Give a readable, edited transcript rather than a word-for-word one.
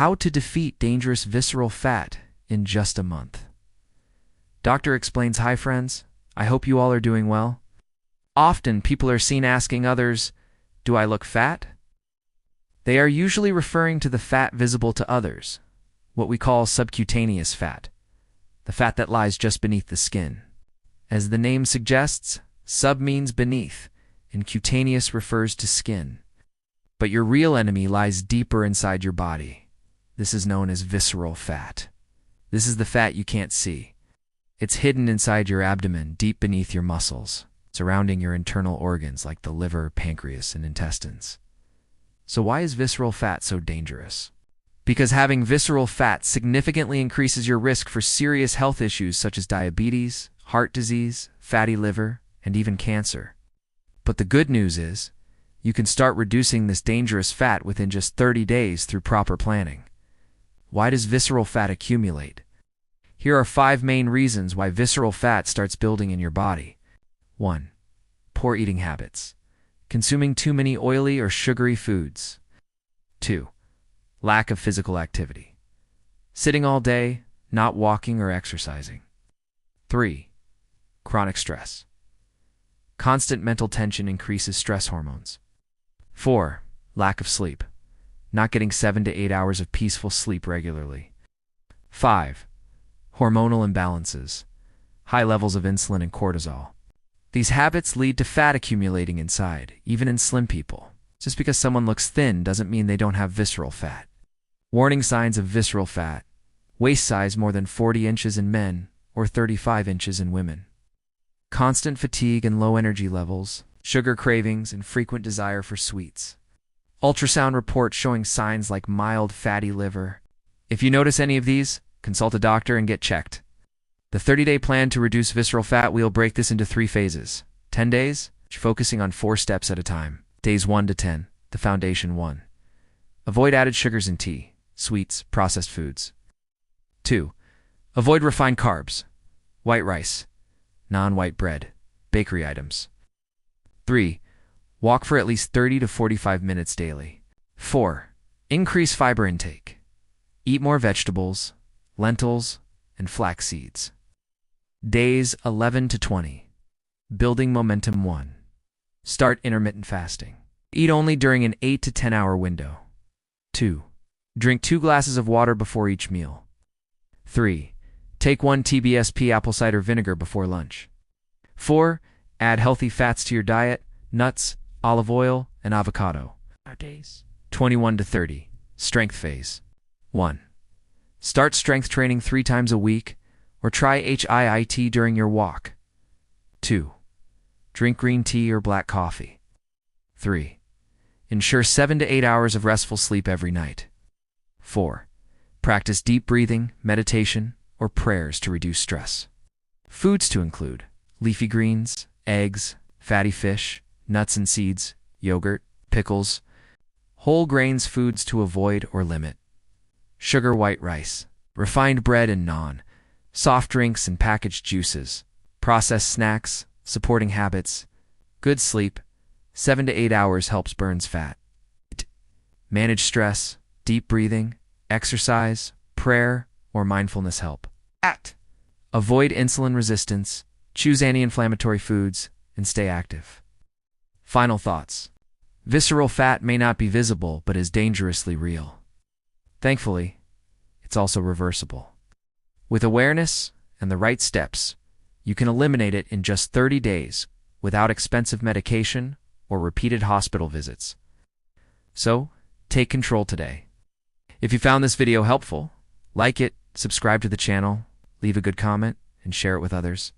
How to defeat dangerous visceral fat in just a month. Doctor explains. Hi friends, I hope you all are doing well. Often people are seen asking others, do I look fat? They are usually referring to the fat visible to others, what we call subcutaneous fat, the fat that lies just beneath the skin. As the name suggests, sub means beneath, and cutaneous refers to skin. But your real enemy lies deeper inside your body. This is known as visceral fat. This is the fat you can't see. It's hidden inside your abdomen, deep beneath your muscles, surrounding your internal organs like the liver, pancreas, and intestines. So why is visceral fat so dangerous? Because having visceral fat significantly increases your risk for serious health issues such as diabetes, heart disease, fatty liver, and even cancer. But the good news is, you can start reducing this dangerous fat within just 30 days through proper planning. Why does visceral fat accumulate? Here are 5 main reasons why visceral fat starts building in your body. 1. Poor eating habits. Consuming too many oily or sugary foods. 2. Lack of physical activity. Sitting all day, not walking or exercising. 3. Chronic stress. Constant mental tension increases stress hormones. 4. Lack of sleep. Not getting 7 to 8 hours of peaceful sleep regularly. 5. Hormonal imbalances. High levels of insulin and cortisol. These habits lead to fat accumulating inside, even in slim people. Just because someone looks thin doesn't mean they don't have visceral fat. Warning signs of visceral fat. Waist size more than 40 inches in men or 35 inches in women. Constant fatigue and low energy levels, sugar cravings, and frequent desire for sweets. Ultrasound reports showing signs like mild fatty liver. If you notice any of these, consult a doctor and get checked. The 30-day plan to reduce visceral fat, we'll break this into 3 phases. 10 days, focusing on 4 steps at a time. Days 1 to 10, the foundation 1. Avoid added sugars in tea, sweets, processed foods. 2. Avoid refined carbs, white rice, non-white bread, bakery items. 3. Walk for at least 30 to 45 minutes daily. 4. Increase fiber intake. Eat more vegetables, lentils, and flax seeds. Days 11 to 20. Building momentum 1. Start intermittent fasting. Eat only during an 8 to 10 hour window. 2. Drink 2 glasses of water before each meal. 3. Take 1 TBSP apple cider vinegar before lunch. 4. Add healthy fats to your diet, nuts, olive oil, and avocado. Days 21 to 30. Strength phase. 1. Start strength training 3 times a week, or try HIIT during your walk. 2. Drink green tea or black coffee. 3. Ensure 7 to 8 hours of restful sleep every night. 4. Practice deep breathing, meditation, or prayers to reduce stress. Foods to include: leafy greens, eggs, fatty fish, nuts and seeds, yogurt, pickles. Whole grains foods to avoid or limit: sugar, white rice, refined bread and naan, soft drinks and packaged juices, processed snacks, supporting habits. Good sleep, 7 to 8 hours helps burns fat. Manage stress, deep breathing, exercise, prayer, or mindfulness help. Avoid insulin resistance, choose anti-inflammatory foods, and stay active. Final thoughts. Visceral fat may not be visible, but is dangerously real. Thankfully, it's also reversible. With awareness and the right steps, you can eliminate it in just 30 days without expensive medication or repeated hospital visits. So, take control today. If you found this video helpful, like it, subscribe to the channel, leave a good comment, and share it with others.